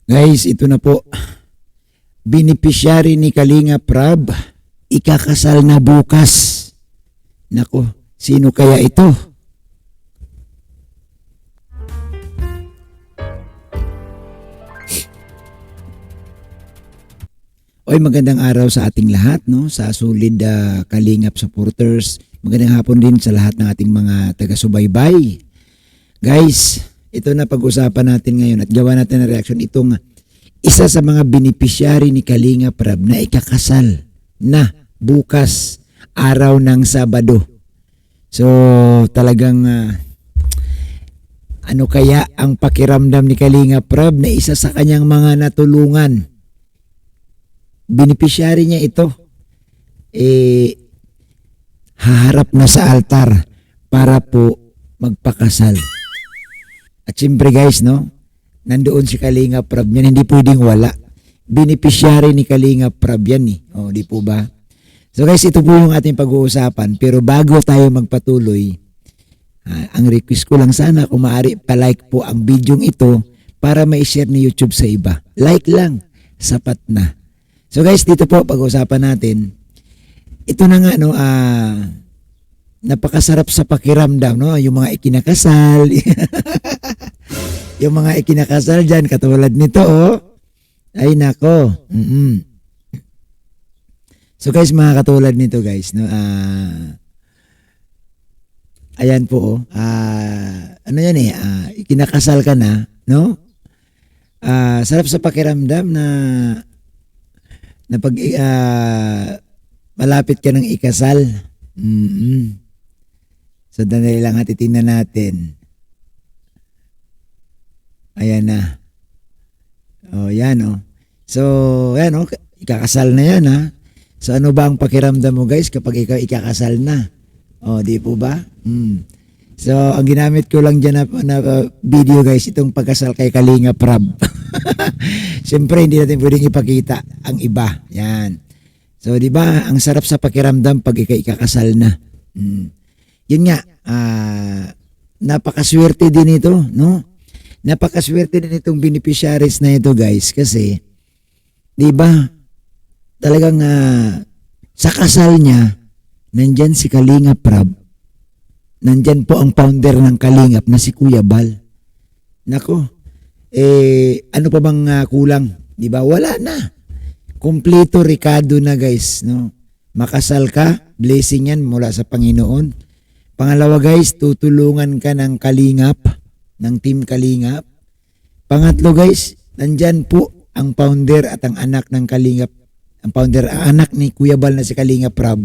Guys, ito na po. Beneficiary ni Kalinga Prab, ikakasal na bukas. Nako, sino kaya ito? Oy, magandang araw sa ating lahat, no? Sa solid Kalingap supporters. Magandang hapon din sa lahat ng ating mga taga-subaybay. Guys, ito na pag-usapan natin ngayon at gawa natin na reaction itong isa sa mga beneficiary ni Kalinga Prab na ikakasal na bukas, araw ng Sabado. So, talagang ano kaya ang pakiramdam ni Kalinga Prab na isa sa kanyang mga natulungan? Beneficiary niya ito. Haharap na sa altar para po magpakasal. At siyempre guys, no? Nandoon si Kalinga Prab niyan, hindi pwedeng wala. Beneficiary ni Kalinga Prab yan eh. O, di po ba? So guys, ito po yung ating pag-uusapan. Pero bago tayo magpatuloy, ang request ko lang sana kung maaari pa-like po ang video ito para ma-share ni YouTube sa iba. Like lang, sapat na. So guys, dito po pag-uusapan natin. Ito na nga no, napakasarap sa pakiramdam, no? Yung mga ikinakasal. Yung mga ikinakasal diyan katulad nito, oh. Ay nako. So guys, mga katulad nito, guys, no? Ayan po, oh. Ano yan eh, ikinakasal ka na, no? Sarap sa pakiramdam na pag malapit ka ng ikasal. So, dahil lang titingnan natin. Ayan na. Oh, yan oh. So, yan oh, ikakasal na yan ha. So, ano ba ang pakiramdam mo guys kapag ikaw ikakasal na? Oh, di po ba? So, ang ginamit ko lang dyan na video guys, itong pagkasal kay Kalinga Prab. Siyempre, hindi natin pwedeng ipakita ang iba. Yan. So, di ba, ang sarap sa pakiramdam pag ikakasal na. Yun nga, napakaswerte din ito, no? Napakaswerte din itong beneficiaries na ito, guys. Kasi, di ba, talagang sa kasal niya, nandyan si Kalinga Prab. Nandyan po ang founder ng Kalingap na si Kuya Bal. Nako, ano pa bang kulang? Di ba? Wala na. Kompleto Ricardo na guys, no? Makasal ka, blessing yan mula sa Panginoon. Pangalawa guys, tutulungan ka ng Kalingap, ng Team Kalingap. Pangatlo guys, nandyan po ang founder at ang anak ng Kalingap. Ang founder, ang anak ni Kuya Bal na si Kalinga Prab.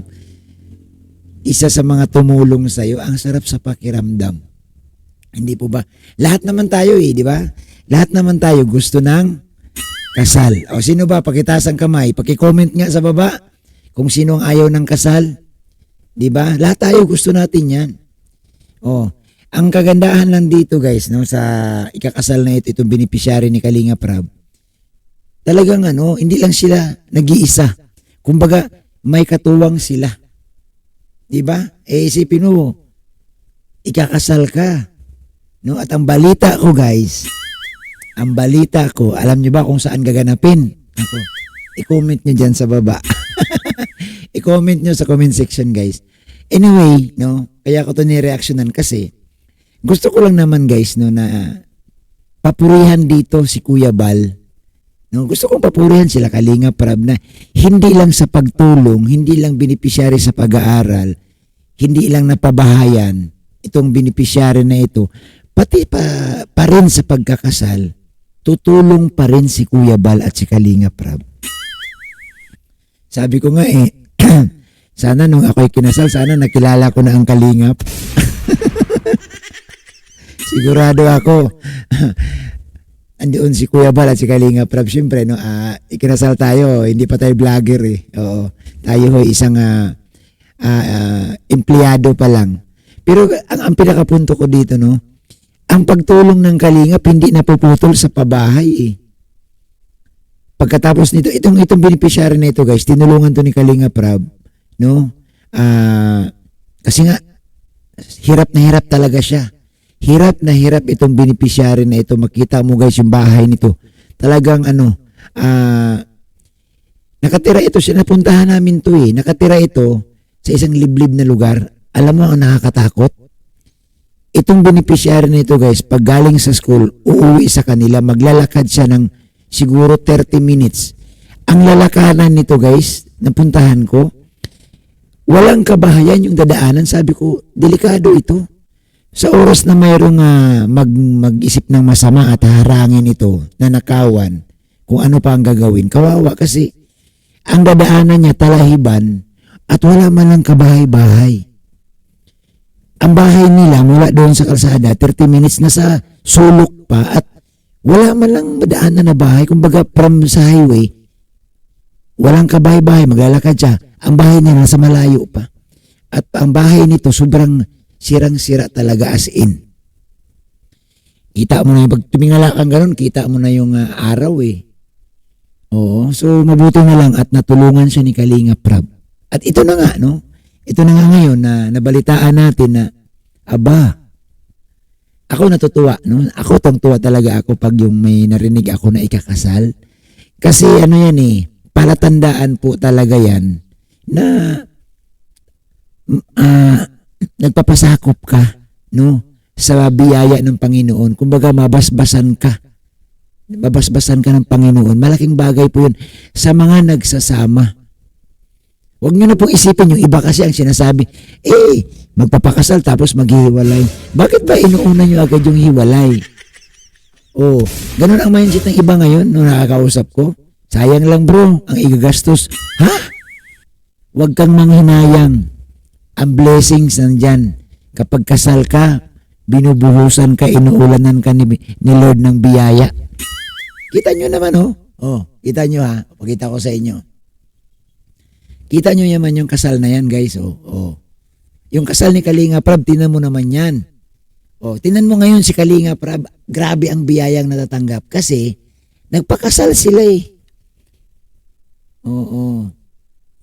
Isa sa mga tumulong sa iyo, ang sarap sa pakiramdam. Hindi po ba? Lahat naman tayo di ba? Lahat naman tayo gusto ng kasal. O sino ba? Pakitaas ang kamay. Paki-comment nga sa baba kung sino ang ayaw ng kasal. Di ba? Lahat tayo gusto natin yan. O, ang kagandahan lang dito guys, no, sa ikakasal na ito, itong beneficiary ni Kalinga Prab. Talagang hindi lang sila nag-iisa. Kumbaga, may katuwang sila. Diba? Isipin mo, ikakasal ka. No? At ang balita ko guys, alam nyo ba kung saan gaganapin? Ako, i-comment nyo dyan sa baba. I-comment nyo sa comment section guys. Anyway, no, kaya ko ito ni-reactionan kasi gusto ko lang naman guys, no, na papurihan dito si Kuya Bal. No, gusto kong papurihan sila Kalinga Prab na hindi lang sa pagtulong, hindi lang beneficiary sa pag-aaral, hindi lang napabahayan itong beneficiary na ito, pati pa rin sa pagkakasal, tutulong pa rin si Kuya Bal at si Kalinga Prab. Sabi ko nga sana nung ako'y kinasal, sana nakilala ko na ang Kalingap. Sigurado ako, andoon si Kuya Bal at si Kalinga Prab. Siyempre, no, ikinasal tayo, hindi pa tayo vlogger eh. Oo, tayo isang empleyado pa lang. Pero ang pinakapunto ko dito, no, ang pagtulong ng Kalingap hindi napuputol sa pabahay eh. Pagkatapos nito, itong beneficiary na ito guys, tinulungan to ni Kalinga Prab, no? Kasi nga, hirap na hirap talaga siya. Hirap na hirap itong beneficiary na ito. Makita mo guys yung bahay nito. talagang nakatira ito, napuntahan namin to eh. Nakatira ito sa isang liblib na lugar. Alam mo ang nakakatakot? Itong beneficiary nito guys, pag galing sa school, uuwi sa kanila, maglalakad siya ng siguro 30 minutes. Ang lalakaran nito guys, napuntahan ko, walang kabahayan yung dadaanan. Sabi ko, delikado ito. Sa oras na mayroong mag-isip ng masama at harangin ito, na nakawan, kung ano pa ang gagawin. Kawawa kasi ang dadaanan niya talahiban at wala man lang kabahay-bahay. Ang bahay nila mula doon sa kalsada, 30 minutes na sa sulok pa at wala man lang madaanan na bahay. Kumbaga from sa highway, walang kabahay-bahay, maglalakad siya. Ang bahay niya nasa malayo pa. At ang bahay nito sobrang sirang-sira talaga as in. Kita mo na yung pag tumingala kang ganun, kita mo na yung araw eh. Oo, so mabuti na lang at natulungan siya ni Kalinga Prab. At ito na nga, no? Ito na nga ngayon na nabalitaan natin na, ako natutuwa, no? Ako tuwa talaga ako pag yung may narinig ako na ikakasal. Kasi ano yan eh, palatandaan po talaga yan na nagpapasakop ka, no? Sa biyaya ng Panginoon. Kumbaga mabasbasan ka. Mabasbasan ka ng Panginoon. Malaking bagay po yun sa mga nagsasama. Huwag nyo na pong isipin yung iba kasi ang sinasabi, magpapakasal tapos maghihiwalay. Bakit ba inuuna nyo agad yung hiwalay? Oh, ganun ang mindset ng iba ngayon nung nakakausap ko. Sayang lang bro, ang igagastos. Ha? Huwag kang manghinayang. Ang blessings nandyan. Kapag kasal ka, binubuhusan ka, inuulanan ka ni Lord ng biyaya. Kita nyo naman kita nyo ha. Pakita ko sa inyo. Kita nyo naman yung kasal na yan guys. Yung kasal ni Kalinga Prab, tinan mo naman yan. Tinan mo ngayon si Kalinga Prab, grabe ang biyayang natatanggap kasi nagpakasal sila eh.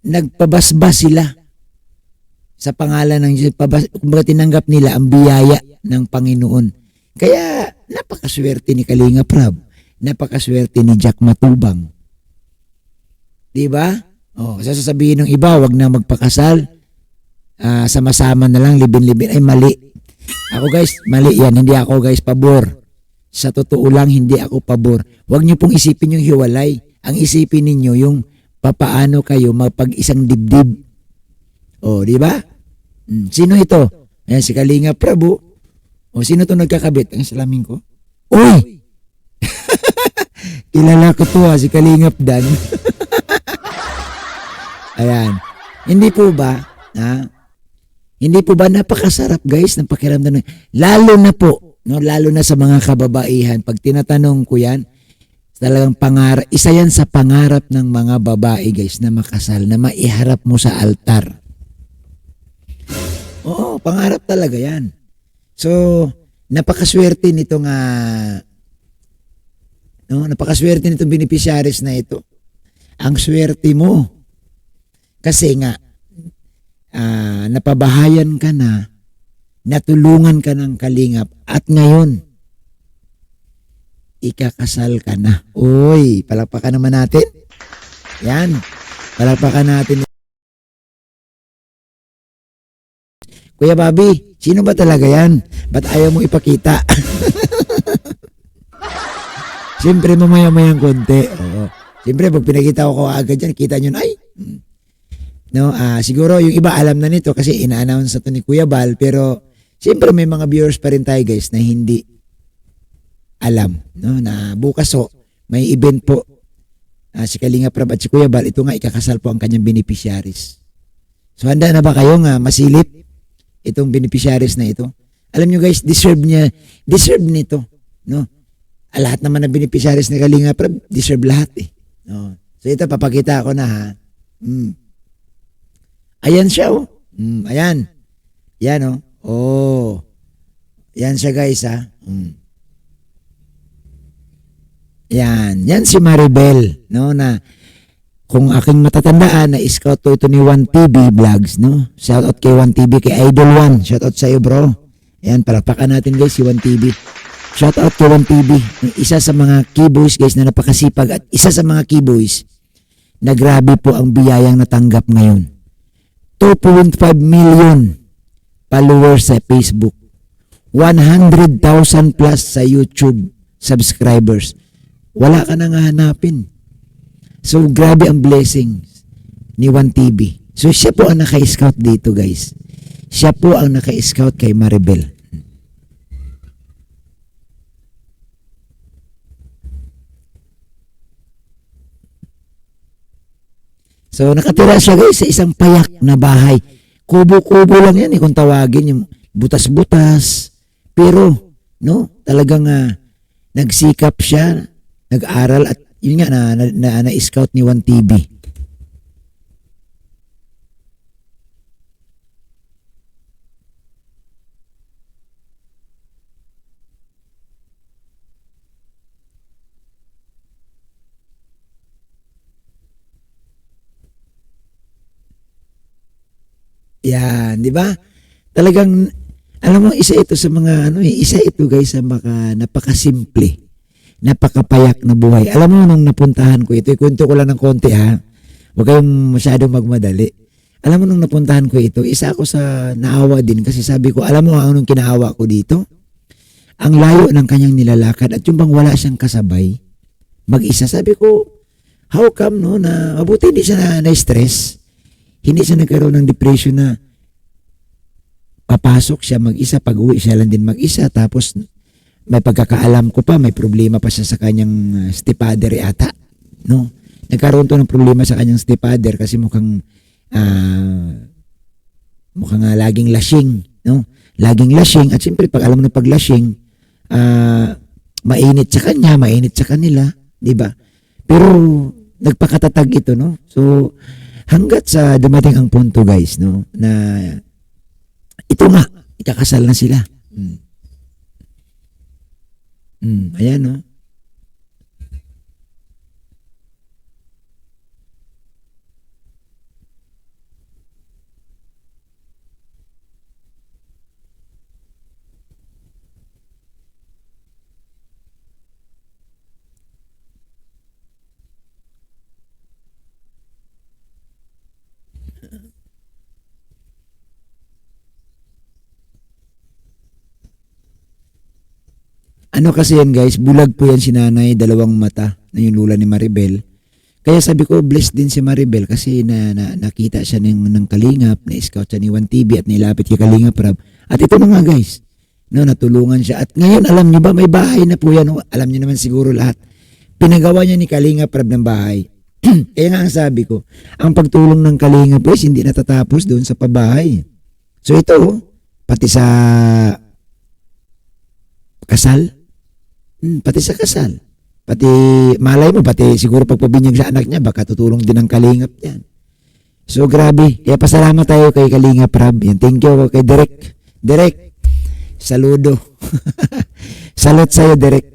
Nagpabasbas sila sa pangalan ng Diyos. Kumbaga tinanggap nila ang biyaya ng Panginoon. Kaya napakaswerte ni Kalinga Prab. Napakaswerte ni Jack Matubang. Diba? Sasabihin ng iba, wag na magpakasal. Sama-sama na lang, libin-libin. Ay, mali. Ako guys, mali yan. Hindi ako guys pabor. Sa totoo lang, hindi ako pabor. Wag niyo pong isipin yung hiwalay. Ang isipin ninyo yung papaano kayo mapag-isang dibdib. Di ba? Sino ito? Ayan, si Kalinga Prab. Sino to nagkakabit? Ang salamin ko. Uy! Kilala ko to si Kalingap Dan. Ayan. Hindi po ba napakasarap guys ng pakiramdam lalo na po, no, lalo na sa mga kababaihan. Pag tinatanong ko yan, talagang pangarap, isa yan sa pangarap ng mga babae guys na makasal, na maiharap mo sa altar. Oo, pangarap talaga yan. So, napakaswerte nitong napakaswerte nitong beneficiaries na ito. Ang swerte mo. Kasi nga, napabahayan ka na, natulungan ka ng kalingap, at ngayon, ikakasal ka na. Uy, palakpakan naman natin. Yan, palakpakan natin. Kuya Bobby, sino ba talaga yan? Ba't ayaw mo ipakita? Siyempre, mamaya-mayang konti. Siyempre, pag pinakita ko agad yan, kita nyo na, no, siguro yung iba alam na nito kasi ina-announce na to ni Kuya Bal, pero siyempre may mga viewers pa rin tayo guys na hindi alam, no, na bukas may event po si Kalinga Prab at si Kuya Bal. Ito nga, ikakasal po ang kanyang beneficiaries. So handa na ba kayo nga masilip itong beneficiaries na ito? Alam nyo guys, deserve nito, no? Lahat naman ng beneficiaries ni Kalinga Prab, deserve lahat eh. No? So ito, papakita ko na ha. Ayan siya ayan. Yan Yan siya guys ha. Yan si Maribel, no, na kung aking matatandaan na scout to ito ni 1TV Vlogs, no. Shout out kay 1TV, kay Idol 1. Shout out sa iyo bro. Ayan, palakpakan natin guys si 1TV. Shout out kay One TV, isa sa mga keyboys guys na napakasipag at isa sa mga keyboys na grabe po ang biyayang natanggap ngayon. 2.5 million followers sa Facebook. 100,000 plus sa YouTube subscribers. Wala ka nang hahanapin. So, grabe ang blessings ni One TV. So, siya po ang naka-scout dito, guys. Siya po ang naka-scout kay Maribel. So, nakatira siya, guys, sa isang payak na bahay. Kubo-kubo lang yan, kung tawagin, yung butas-butas. Pero, no, talagang nagsikap siya, nag-aral, at yun nga, na-scout ni One TV. Yan, di ba? Talagang, alam mo, isa ito sa mga, isa ito guys, sa napakasimple, napakapayak na buhay. Alam mo, nung napuntahan ko ito, ikwento ko lang ng konti ha, huwag kayong masyadong magmadali. Alam mo, nung napuntahan ko ito, isa ako sa naawa din kasi sabi ko, alam mo anong kinaawa ko dito? Ang layo ng kanyang nilalakad at yung bang wala siyang kasabay, mag-isa. Sabi ko, how come, no, na mabuti hindi siya na-stress. Hindi siya nagkaroon ng depression na papasok siya mag-isa, pag-uwi siya lang din mag-isa, tapos may pagkakaalam ko pa, may problema pa siya sa kanyang stepfather ata, no? Nagkaroon to ng problema sa kanyang stepfather kasi mukhang laging lasing, no? Laging lasing, at siyempre pag alam mo na pag lasing, mainit sa kanya, mainit sa kanila, di ba? Pero nagpakatatag ito, no? So, hanggat sa dumating ang punto guys, no, na ito nga, ikakasal na sila. Ayan, no. Ano kasi yan guys, bulag po yan si nanay, dalawang mata na yung lula ni Maribel. Kaya sabi ko, blessed din si Maribel kasi nakita siya ng Kalingap, na-scout siya ni One TV at nilapit kay Kalingap Rab. At ito na nga guys, no, natulungan siya. At ngayon, alam niyo ba, may bahay na po yan. No? Alam niyo naman siguro lahat. Pinagawa niya ni Kalingap Rab ng bahay. Kaya nga ang sabi ko, ang pagtulong ng Kalingap guys, hindi natatapos doon sa pabahay. So ito, pati sa kasal, pati sa kasal. Pati, malay mo, pati siguro pagpabinyag sa anak niya, baka tutulong din ang Kalingap yan. So, grabe. Kaya pasalamat tayo kay Kalingap Rab. Yan. Thank you kay Derek. Derek, saludo. Salute sa'yo, Derek.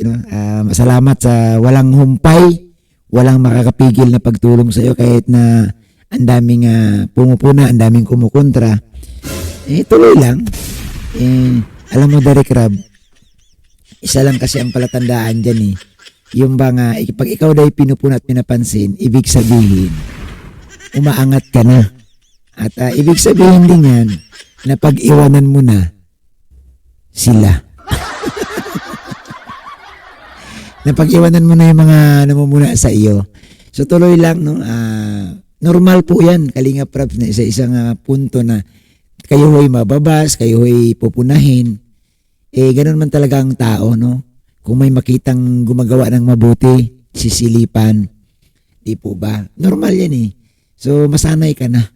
Salamat sa walang humpay, walang makakapigil na pagtulong sa'yo kahit na ang daming pumupuna, ang daming kumukontra. Tuloy lang. Alam mo, Derek Rab, isa lang kasi ang palatandaan dyan yung bang pag ikaw daw pinupuna at pinapansin, ibig sabihin umaangat ka na. At ibig sabihin din yan na pag iwanan mo na sila. Na pag iwanan mo na yung mga namumuna sa iyo. So tuloy lang, no? Normal po yan, Kalingap Rab, na isa-isang punto na kayo ho'y mababas, kayo ho'y pupunahin. Ganun man talaga ang tao, no? Kung may makitang gumagawa ng mabuti, sisilipan, di po ba? Normal yan So, masanay ka na.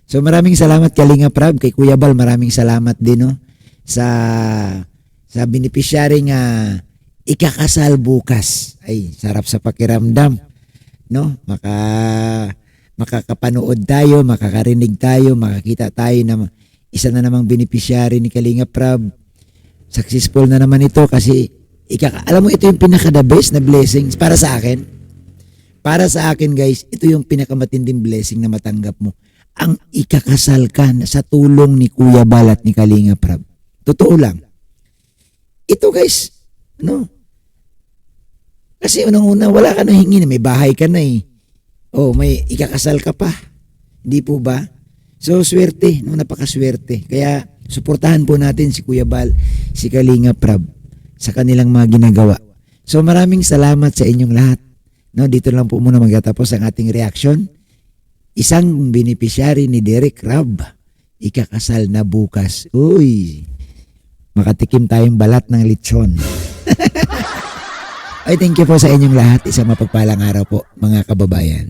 So, maraming salamat Kalingap Rab, kay Kuya Bal, maraming salamat din, no? Sa beneficiary nga ikakasal bukas. Ay, sarap sa pakiramdam, no? Makakapanood tayo, makakarinig tayo, makakita tayo na isa na namang beneficiary ni Kalingap Rab. Successful na naman ito kasi alam mo, ito yung pinaka-the best na blessings para sa akin. Para sa akin guys, ito yung pinakamatinding blessing na matanggap mo. Ang ikakasal ka sa tulong ni Kuya Bal at ni Kalingap Rab. Totoo lang. Ito guys, No? Kasi unang-una, wala ka na hingin. May bahay ka na eh. Oh, may ikakasal ka pa. Hindi po ba? So, swerte. No? Napakaswerte. Kaya, suportahan po natin si Kuya Bal, si Kalinga Prab sa kanilang mga ginagawa. So, maraming salamat sa inyong lahat. No, dito lang po muna magtatapos ang ating reaction. Isang beneficiary ni Derek Rab, ikakasal na bukas. Uy, makatikim tayong balat ng lechon. Ay, thank you po sa inyong lahat. Isang mapagpalang araw po, mga kababayan.